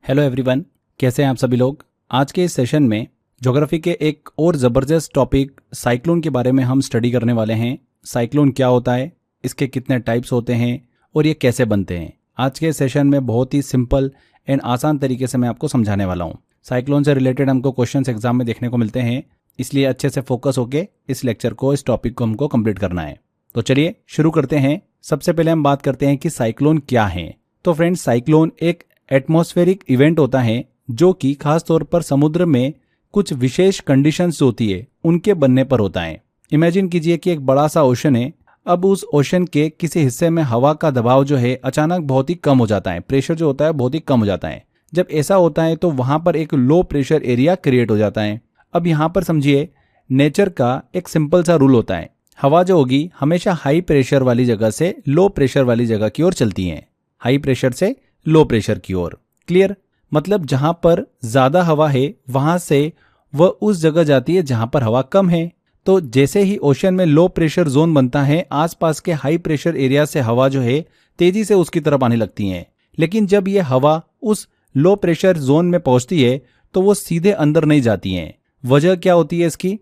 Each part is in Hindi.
हेलो एवरीवन, कैसे हैं आप सभी लोग। आज के इस सेशन में ज्योग्राफी के एक और ज़बरदस्त टॉपिक साइक्लोन के बारे में हम स्टडी करने वाले हैं। साइक्लोन क्या होता है, इसके कितने टाइप्स होते हैं और ये कैसे बनते हैं। आज के सेशन में बहुत ही सिंपल एंड आसान तरीके से मैं आपको समझाने वाला हूँ। साइक्लोन से रिलेटेड हमको क्वेश्चंस एग्जाम में देखने को मिलते हैं, इसलिए अच्छे से फोकस होकर इस लेक्चर को, इस टॉपिक को हमको कंप्लीट करना है। तो चलिए शुरू करते हैं। सबसे पहले हम बात करते हैं कि साइक्लोन क्या है। तो फ्रेंड्स, साइक्लोन एक एटमॉस्फेरिक इवेंट होता है जो कि खास तौर पर समुद्र में कुछ विशेष कंडीशंस होती है उनके बनने पर होता है। इमेजिन कीजिए कि एक बड़ा सा ओशन है। अब उस ओशन के किसी हिस्से में हवा का दबाव जो है अचानक बहुत ही कम हो जाता है, प्रेशर जो होता है बहुत ही कम हो जाता है। जब ऐसा होता है तो वहां पर एक लो प्रेशर एरिया क्रिएट हो जाता है। अब यहाँ पर समझिए, नेचर का एक सिंपल सा रूल होता है, हवा जो होगी हमेशा हाई प्रेशर वाली जगह से लो प्रेशर वाली जगह की ओर चलती है, हाई प्रेशर से लो प्रेशर की ओर। क्लियर? मतलब जहां पर ज्यादा हवा है वहां से वह उस जगह जाती है जहां पर हवा कम है। तो जैसे ही ओशन में लो प्रेशर जोन बनता है, आसपास के हाई प्रेशर एरिया से हवा जो है तेजी से उसकी तरफ आने लगती है। लेकिन जब यह हवा उस लो प्रेशर जोन में पहुंचती है तो वो सीधे अंदर नहीं जाती है। वजह क्या होती है इसकी?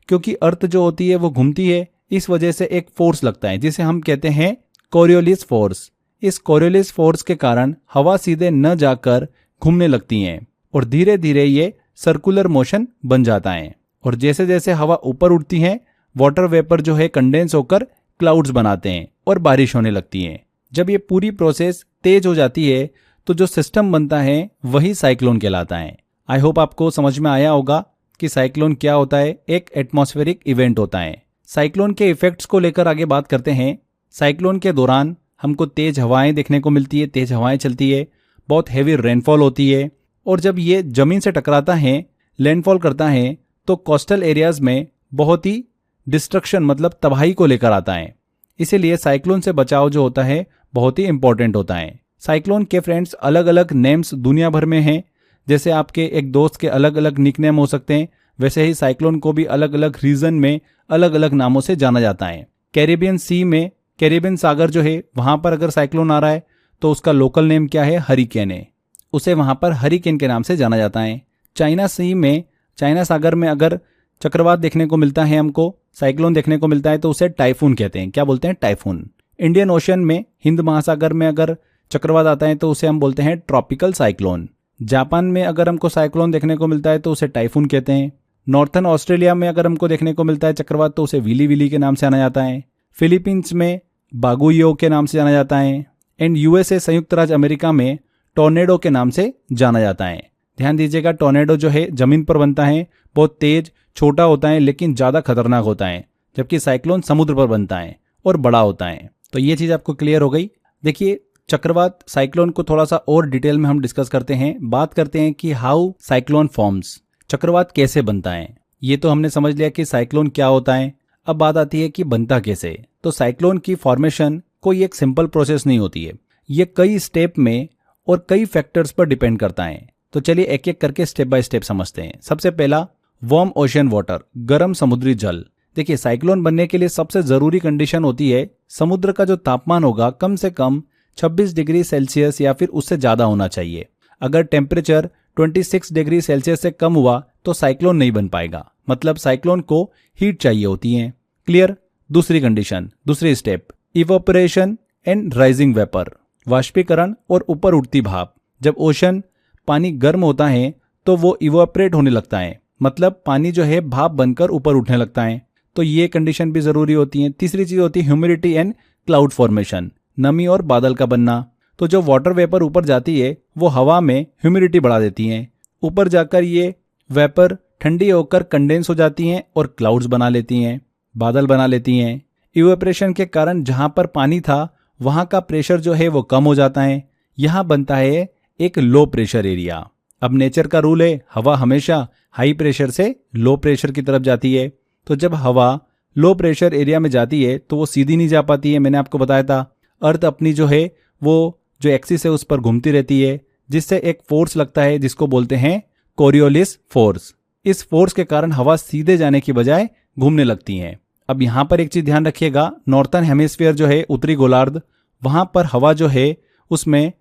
क्योंकि अर्थ जो होती है वो घूमती है, इस वजह से एक फोर्स लगता है जिसे हम कहते हैं कोरियोलिस फोर्स। इस कोरियोलिस फोर्स के कारण हवा सीधे न जाकर घूमने लगती हैं और धीरे धीरे ये सर्कुलर मोशन बन जाता है। और जैसे जैसे हवा ऊपर उठती है, वाटर वेपर जो है कंडेंस होकर क्लाउड्स बनाते हैं और बारिश होने लगती है। जब ये पूरी प्रोसेस तेज हो जाती है तो जो सिस्टम बनता है वही साइक्लोन कहलाता है। आई होप आपको समझ में आया होगा कि साइक्लोन क्या होता है। एक एटमॉस्फेरिक इवेंट होता है। साइक्लोन के इफेक्ट्स को लेकर आगे बात करते हैं। साइक्लोन के दौरान हमको तेज हवाएं देखने को मिलती है, तेज हवाएं चलती है, बहुत हैवी रेनफॉल होती है। और जब ये जमीन से टकराता है, लैंडफॉल करता है, तो कोस्टल एरियाज में बहुत ही डिस्ट्रक्शन मतलब तबाही को लेकर आता है। इसीलिए साइक्लोन से बचाव जो होता है बहुत ही इंपॉर्टेंट होता है। साइक्लोन के फ्रेंड्स अलग अलग नेम्स दुनिया भर में हैं। जैसे आपके एक दोस्त के अलग अलग निकनेम हो सकते हैं, वैसे ही साइक्लोन को भी अलग अलग रीजन में अलग अलग नामों से जाना जाता है। कैरिबियन सी में, कैरिबियन सागर जो है वहां पर अगर साइक्लोन आ रहा है तो उसका लोकल नेम क्या है? हरिकेन है, उसे वहां पर हरिकेन के नाम से जाना जाता है। चाइना सी में, चाइना सागर में अगर चक्रवात देखने को मिलता है, हमको साइक्लोन देखने को मिलता है, तो उसे टाइफून कहते हैं। क्या बोलते हैं? टाइफून। इंडियन ओशन में, हिंद महासागर में अगर चक्रवात आता है तो उसे हम बोलते हैं ट्रॉपिकल साइक्लोन। जापान में अगर हमको साइक्लोन देखने को मिलता है तो उसे टाइफून कहते हैं। नॉर्थन ऑस्ट्रेलिया में अगर हमको देखने को मिलता है चक्रवात तो उसे विली विली के नाम से जाना जाता है। फिलीपींस में बागुयो के नाम से जाना जाता है। एंड यूएसए, संयुक्त राज्य अमेरिका में टॉर्नेडो के नाम से जाना जाता है। ध्यान दीजिएगा, टॉर्नेडो जो है जमीन पर बनता है, बहुत तेज, छोटा होता है लेकिन ज्यादा खतरनाक होता है, जबकि साइक्लोन समुद्र पर बनता है और बड़ा होता है। तो ये चीज आपको क्लियर हो गई। देखिए, चक्रवात साइक्लोन को थोड़ा सा और डिटेल में हम डिस्कस करते हैं। बात करते हैं कि हाउ साइक्लोन फॉर्म्स, चक्रवात कैसे बनता है। ये तो हमने समझ लिया कि साइक्लोन क्या होता है। अब बात आती है कि बनता कैसे। तो साइक्लोन की फॉर्मेशन कोई एक सिंपल प्रोसेस नहीं होती है, ये कई स्टेप में और कई फैक्टर्स पर डिपेंड करता है। तो चलिए एक एक करके स्टेप बाय स्टेप समझते हैं। सबसे पहला, वार्म ओशन वाटर, गर्म समुद्री जल। देखिए, साइक्लोन बनने के लिए सबसे जरूरी कंडीशन होती है समुद्र का जो तापमान होगा कम से कम 26 डिग्री सेल्सियस या फिर उससे ज्यादा होना चाहिए। अगर टेम्परेचर 26 डिग्री सेल्सियस से कम हुआ तो साइक्लोन नहीं बन पाएगा, मतलब साइक्लोन को हीट चाहिए होती है। क्लियर? दूसरी कंडीशन, दूसरी step, evaporation and rising vapour, वाष्पीकरण और ऊपर उठती भाप। जब ओशन पानी गर्म होता है तो वो इवोपरेट होने लगता है, मतलब पानी जो है भाप बनकर ऊपर उठने लगता है। तो ये कंडीशन भी जरूरी होती है। तीसरी चीज होती है ह्यूमिडिटी एंड क्लाउड फॉर्मेशन, नमी और बादल का बनना। तो जो वाटर वेपर ऊपर जाती है वो हवा में ह्यूमिडिटी बढ़ा देती है। ऊपर जाकर ये वेपर ठंडी होकर कंडेंस हो जाती हैं और क्लाउड्स बना लेती हैं, बादल बना लेती हैं। इवेपोरेशन के कारण जहां पर पानी था वहां का प्रेशर जो है वो कम हो जाता है, यहां बनता है एक लो प्रेशर एरिया। अब नेचर का रूल है, हवा हमेशा हाई प्रेशर से लो प्रेशर की तरफ जाती है। तो जब हवा लो प्रेशर एरिया में जाती है तो वो सीधी नहीं जा पाती है। मैंने आपको बताया था, अर्थ अपनी जो है वो जो एक्सिस है उस पर घूमती रहती है, जिससे एक फोर्स लगता है जिसको बोलते हैं कोरियोलिस फोर्स। इस फोर्स के कारण हवा सीधे जाने की बजाय घूमने लगती है। अब यहां पर एक चीज ध्यान रखिएगा, नॉर्थन हेमिस्फीयर जो है, उत्तरी गोलार्ध, वहां पर हवा जो है उसमें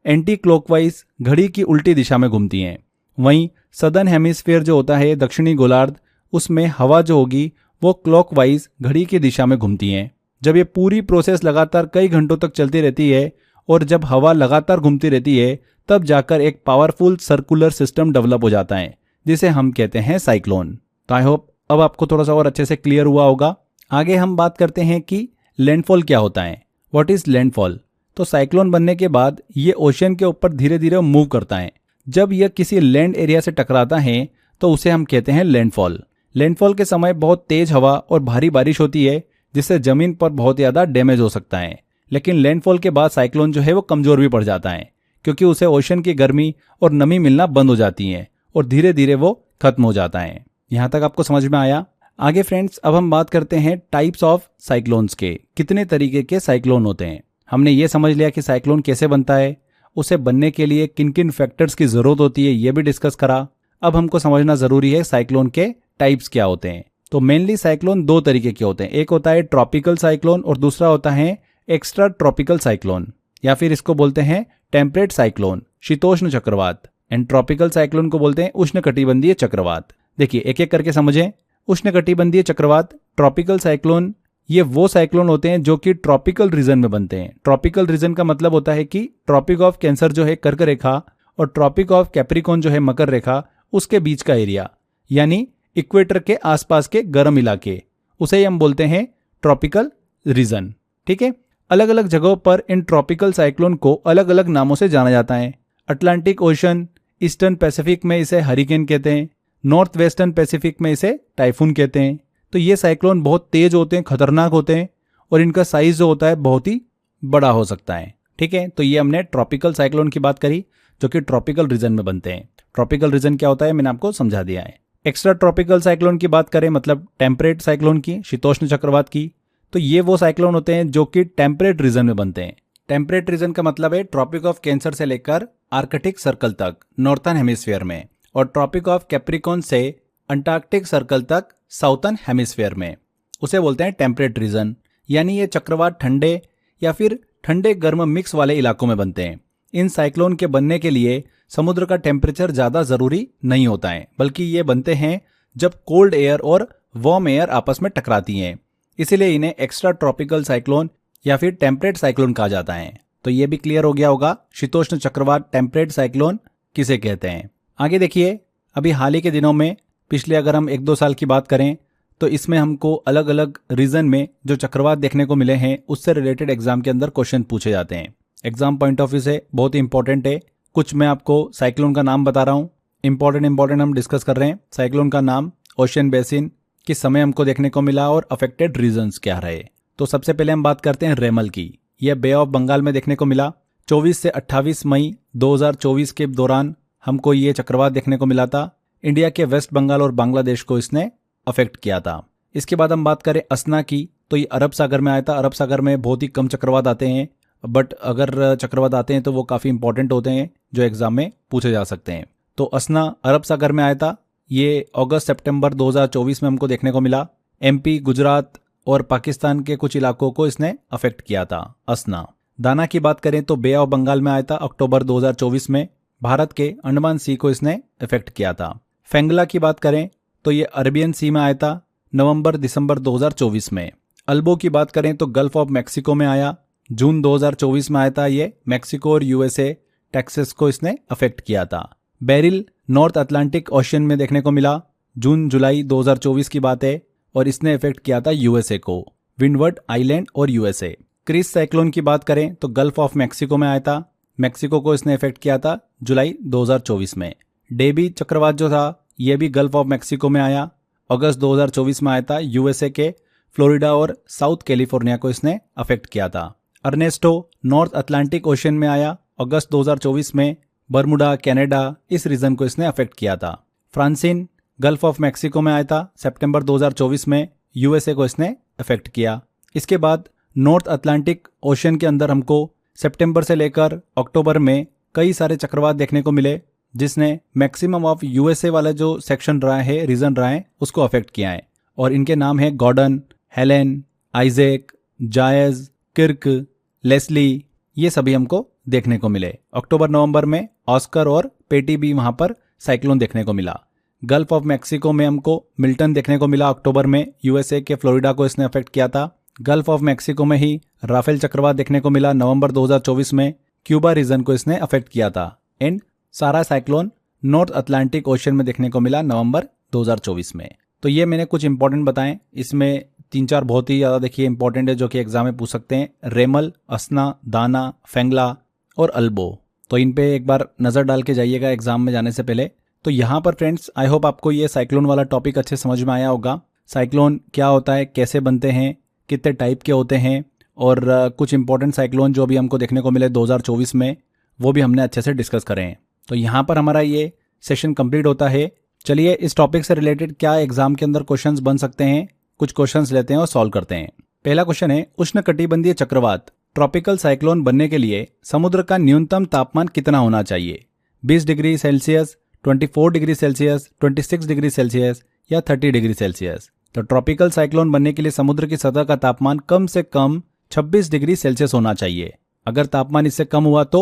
एंटी क्लॉकवाइज घड़ी की उल्टी दिशा में घूमती हैं। वहीं सदर्न हेमिस्फीयर जो होता है दक्षिणी गोलार्ध, उसमें हवा जो होगी वो क्लॉकवाइज घड़ी की दिशा में घूमती हैं। जब ये पूरी प्रोसेस लगातार कई घंटों तक चलती रहती है और जब हवा लगातार घूमती रहती है तब जाकर एक पावरफुल सर्कुलर सिस्टम डेवलप हो जाता है जिसे हम कहते हैं साइक्लोन। तो आई होप अब आपको थोड़ा सा और अच्छे से क्लियर हुआ होगा। आगे हम बात करते हैं कि लैंडफॉल क्या होता है। What is landfall? तो साइक्लोन बनने के बाद ये ओशन के ऊपर धीरे धीरे मूव करता है। जब यह किसी लैंड एरिया से टकराता है तो उसे हम कहते हैं लैंडफॉल। लैंडफॉल के समय बहुत तेज हवा और भारी बारिश होती है जिससे जमीन पर बहुत ज़्यादा डैमेज हो सकता है। लेकिन लैंडफॉल के बाद साइक्लोन जो है वो कमज़ोर भी पड़ जाता है क्योंकि उसे ओशन की गर्मी और नमी मिलना बंद हो जाती है और धीरे धीरे वो खत्म हो जाता है। यहाँ तक आपको समझ में आया? आगे फ्रेंड्स अब हम बात करते हैं टाइप्स ऑफ साइक्लोन्स के। कितने तरीके के साइक्लोन होते हैं। हमने ये समझ लिया कि साइक्लोन कैसे बनता है, उसे बनने के लिए किन किन फैक्टर्स की ज़रूरत होती है ये भी डिस्कस करा। अब हमको समझना ज़रूरी है साइक्लोन के टाइप्स क्या होते हैं। तो मेनली साइक्लोन दो तरीके के होते हैं। एक होता है ट्रॉपिकल साइक्लोन और दूसरा होता है एक्स्ट्रा ट्रॉपिकल साइक्लोन, या फिर इसको बोलते हैं टेम्परेट साइक्लोन, शीतोष्ण चक्रवात। एंड ट्रॉपिकल साइक्लोन को बोलते हैं उष्णकटिबंधीय चक्रवात। देखिए एक एक करके समझें। उष्णकटिबंधीय चक्रवात, ट्रॉपिकल साइक्लोन, ये वो साइक्लोन होते हैं जो कि ट्रॉपिकल रीजन में बनते हैं। ट्रॉपिकल रीजन का मतलब होता है कि ट्रॉपिक ऑफ कैंसर जो है कर्क रेखा और ट्रॉपिक ऑफ कैप्रिकॉन जो है मकर रेखा, उसके बीच का एरिया, यानी इक्वेटर के आसपास के गर्म इलाके, उसे हम बोलते हैं ट्रॉपिकल रीजन। ठीक है। अलग अलग जगहों पर इन ट्रॉपिकल साइक्लोन को अलग अलग नामों से जाना जाता है। अटलांटिक ओशन, ईस्टर्न पैसिफिक में इसे हरिकेन कहते हैं, नॉर्थ वेस्टर्न पैसिफिक में इसे टाइफून कहते हैं। तो ये साइक्लोन बहुत तेज होते हैं, खतरनाक होते हैं और इनका साइज जो होता है बहुत ही बड़ा हो सकता है। ठीक है। तो ये हमने ट्रॉपिकल साइक्लोन की बात करी जो कि ट्रॉपिकल रीजन में बनते हैं। ट्रॉपिकल रीजन क्या होता है मैंने आपको समझा दिया है। एक्स्ट्रा ट्रॉपिकल साइक्लोन की बात करें, मतलब टेम्परेट साइक्लोन की, शीतोष्ण चक्रवात की, तो ये वो साइक्लोन होते हैं जो कि टेम्परेट रीजन में बनते हैं। टेम्परेट रीजन का मतलब है ट्रॉपिक ऑफ कैंसर से लेकर आर्कटिक सर्कल तक नॉर्थर्न हेमिस्फीयर में, और ट्रॉपिक ऑफ कैप्रिकॉन से अंटार्कटिक सर्कल तक साउथर्न हेमिस्फीयर में, उसे बोलते हैं टेम्परेट रीजन। यानी ये चक्रवात ठंडे या फिर ठंडे गर्म मिक्स वाले इलाकों में बनते हैं। इन साइक्लोन के बनने के लिए समुद्र का टेम्परेचर ज़्यादा ज़रूरी नहीं होता है, बल्कि ये बनते हैं जब कोल्ड एयर और वार्म एयर आपस में टकराती हैं। इसीलिए इन्हें एक्स्ट्रा ट्रॉपिकल साइक्लोन या फिर टेम्परेट साइक्लोन कहा जाता है। तो ये भी क्लियर हो गया होगा शीतोष्ण चक्रवात टेम्परेट साइक्लोन किसे कहते हैं। आगे देखिए, अभी हाल ही के दिनों में, पिछले अगर हम 1-2 साल की बात करें तो इसमें हमको अलग अलग रीजन में जो चक्रवात देखने को मिले हैं उससे रिलेटेड एग्जाम के अंदर क्वेश्चन पूछे जाते हैं। एग्जाम पॉइंट ऑफ व्यू से बहुत ही इंपॉर्टेंट है। कुछ मैं आपको साइक्लोन का नाम बता रहा हूँ, इंपॉर्टेंट हम डिस्कस कर रहे हैं। साइक्लोन का नाम, ओशन बेसिन, किस समय हमको देखने को मिला और अफेक्टेड रीजन्स क्या रहे। तो सबसे पहले हम बात करते हैं रेमल की। यह बे ऑफ बंगाल में देखने को मिला। 24 से 28 मई 2024 के दौरान हमको ये चक्रवात देखने को मिला था। इंडिया के वेस्ट बंगाल और बांग्लादेश को इसने अफेक्ट किया था। इसके बाद हम बात करें असना की, तो ये अरब सागर में आया था। अरब सागर में बहुत ही कम चक्रवात आते हैं, बट अगर चक्रवात आते हैं तो वो काफ़ी इंपॉर्टेंट होते हैं जो एग्जाम में पूछे जा सकते हैं। तो असना अरब सागर में आया था। ये अगस्त सितंबर 2024 में हमको देखने को मिला। एमपी, गुजरात और पाकिस्तान के कुछ इलाकों को इसने अफेक्ट किया था असना। दाना की बात करें तो बे ऑफ बंगाल में आया था अक्टूबर 2024 में। भारत के अंडमान सी को इसने अफेक्ट किया था। फेंगला की बात करें तो ये अरेबियन सी में आया था नवंबर-दिसंबर 2024 में। अल्बो की बात करें तो गल्फ ऑफ मैक्सिको में आया, जून 2024 में आया था। ये मैक्सिको और यूएसए, टेक्सास को इसने अफेक्ट किया था। बेरिल नॉर्थ अटलांटिक ओशन में देखने को मिला, जून-जुलाई 2024 की बात है, और इसने अफेक्ट किया था यूएसए को, विंडवर्ड आइलैंड और यूएसए। क्रिस साइक्लोन की बात करें तो गल्फ ऑफ मैक्सिको में आया था, मैक्सिको को इसने अफेक्ट किया था जुलाई 2024 में। डेबी चक्रवात जो था यह भी गल्फ ऑफ मैक्सिको में आया, अगस्त 2024 में आया था। यूएसए के फ्लोरिडा और साउथ कैलिफोर्निया को इसने अफेक्ट किया था। अर्नेस्टो नॉर्थ अटलांटिक ओशन में आया अगस्त 2024 में। बर्मुडा, कनाडा, इस रीजन को इसने अफेक्ट किया था। फ्रांसिन गल्फ ऑफ मैक्सिको में आया था सितंबर 2024 में। यूएसए को इसने अफेक्ट किया। इसके बाद नॉर्थ अटलांटिक ओशन के अंदर हमको सितंबर से लेकर अक्टूबर में कई सारे चक्रवात देखने को मिले, जिसने मैक्सिमम ऑफ यूएसए वाला जो सेक्शन रहा है, रीजन रहा है, उसको अफेक्ट किया है। और इनके नाम है गॉर्डन, हेलेन, आइजैक, जायज, किर्क, लेस्ली, ये सभी हमको देखने को मिले। अक्टूबर नवंबर में ऑस्कर और पेटी भी वहां पर साइक्लोन देखने को मिला। गल्फ ऑफ मैक्सिको में हमको मिल्टन देखने को मिला अक्टूबर में, यूएसए के फ्लोरिडा को इसने अफेक्ट किया था। गल्फ ऑफ मैक्सिको में ही राफेल चक्रवात देखने को मिला नवंबर 2024 में, क्यूबा रीजन को इसने अफेक्ट किया था। एंड सारा साइक्लोन नॉर्थ अटलांटिक ओशन में देखने को मिला नवंबर 2024 में। तो ये मैंने कुछ इंपॉर्टेंट बताएं, इसमें 3-4 बहुत ही ज़्यादा देखिए इंपॉर्टेंट है जो कि एग्जाम में पूछ सकते हैं। रेमल, असना, दाना, फेंगला और अल्बो, तो इन पे एक बार नज़र डाल के जाइएगा एग्जाम में जाने से पहले। तो यहाँ पर फ्रेंड्स आई होप आपको ये साइक्लोन वाला टॉपिक अच्छे समझ में आया होगा। साइक्लोन क्या होता है, कैसे बनते हैं, कितने टाइप के होते हैं, और कुछ इंपॉर्टेंट साइक्लोन जो भी हमको देखने को मिले 2024 में वो भी हमने अच्छे से डिस्कस करे हैं। तो यहाँ पर हमारा ये सेशन कंप्लीट होता है। चलिए इस टॉपिक से रिलेटेड क्या एग्जाम के अंदर क्वेश्चंस बन सकते हैं, कुछ क्वेश्चंस लेते हैं और सॉल्व करते हैं। पहला क्वेश्चन है, उष्णकटिबंधीय चक्रवात ट्रॉपिकल साइक्लोन बनने के लिए समुद्र का न्यूनतम तापमान कितना होना चाहिए? 20 degree Celsius, 24 degree Celsius, 26 degree Celsius या 30 डिग्री सेल्सियस? तो ट्रॉपिकल साइक्लोन बनने के लिए समुद्र की सतह का तापमान कम से कम 26 डिग्री सेल्सियस होना चाहिए। अगर तापमान इससे कम हुआ तो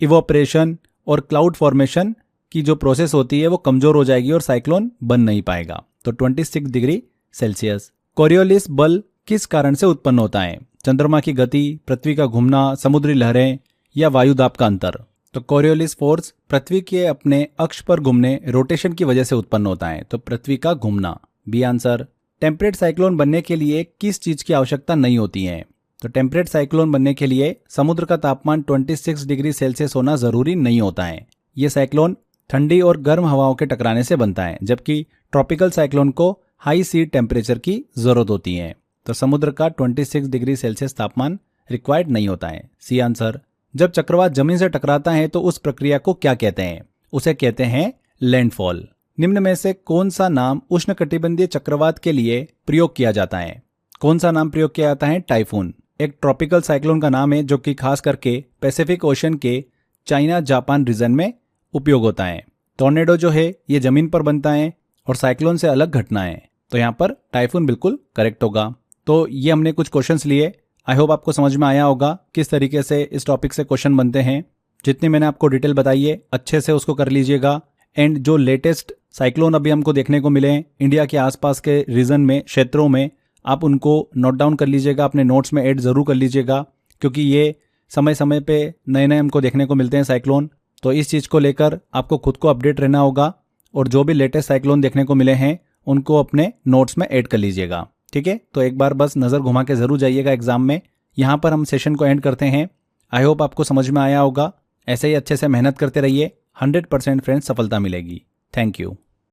इवोपरेशन और क्लाउड फॉर्मेशन की जो प्रोसेस होती है वो कमजोर हो जाएगी और साइक्लोन बन नहीं पाएगा। तो 26 डिग्री सेल्सियस। कोरियोलिस बल किस कारण से उत्पन्न होता है? चंद्रमा की गति, पृथ्वी का घूमना, समुद्री लहरें या वायुदाब का अंतर? तो कोरियोलिस फोर्स पृथ्वी के अपने अक्ष पर घूमने, रोटेशन की वजह से उत्पन्न होता है। तो पृथ्वी का घूमना, बी आंसर। टेम्परेट साइक्लोन बनने के लिए किस चीज की आवश्यकता नहीं होती है? तो टेम्परेट साइक्लोन बनने के लिए समुद्र का तापमान 26 डिग्री सेल्सियस होना जरूरी नहीं होता है। ये साइक्लोन ठंडी और गर्म हवाओं के टकराने से बनता है, जबकि ट्रॉपिकल साइक्लोन को हाई सी टेम्परेचर की जरूरत होती है। तो समुद्र का 26 डिग्री सेल्सियस तापमान रिक्वायर्ड नहीं होता है, सी आंसर। जब चक्रवात जमीन से टकराता है तो उस प्रक्रिया को क्या कहते हैं? उसे कहते हैं लैंडफॉल। निम्न में से कौन सा नाम उष्णकटिबंधीय चक्रवात के लिए प्रयोग किया जाता है? कौन सा नाम प्रयोग किया जाता है? टाइफून एक ट्रॉपिकल साइक्लोन का नाम है जो कि खास करके पैसिफिक ओशन के चाइना जापान रीजन में उपयोग होता है। टॉर्नेडो जो है ये जमीन पर बनता है और साइक्लोन से अलग घटना है। तो यहाँ पर टाइफून बिल्कुल करेक्ट होगा। तो ये हमने कुछ क्वेश्चंस लिए, आई होप आपको समझ में आया होगा किस तरीके से इस टॉपिक से क्वेश्चन बनते हैं। जितनी मैंने आपको डिटेल बताई है अच्छे से उसको कर लीजिएगा। एंड जो लेटेस्ट साइक्लोन अभी हमको देखने को मिले इंडिया के आसपास के रीजन में, क्षेत्रों में, आप उनको नोट डाउन कर लीजिएगा, अपने नोट्स में ऐड जरूर कर लीजिएगा, क्योंकि ये समय समय पे नए नए हमको देखने को मिलते हैं साइक्लोन। तो इस चीज़ को लेकर आपको खुद को अपडेट रहना होगा और जो भी लेटेस्ट साइक्लोन देखने को मिले हैं उनको अपने नोट्स में ऐड कर लीजिएगा, ठीक है? तो एक बार बस नज़र घुमा के ज़रूर जाइएगा एग्जाम में। यहाँ पर हम सेशन को एंड करते हैं। आई होप आपको समझ में आया होगा। ऐसे ही अच्छे से मेहनत करते रहिए, 100% फ्रेंड्स सफलता मिलेगी। Thank you.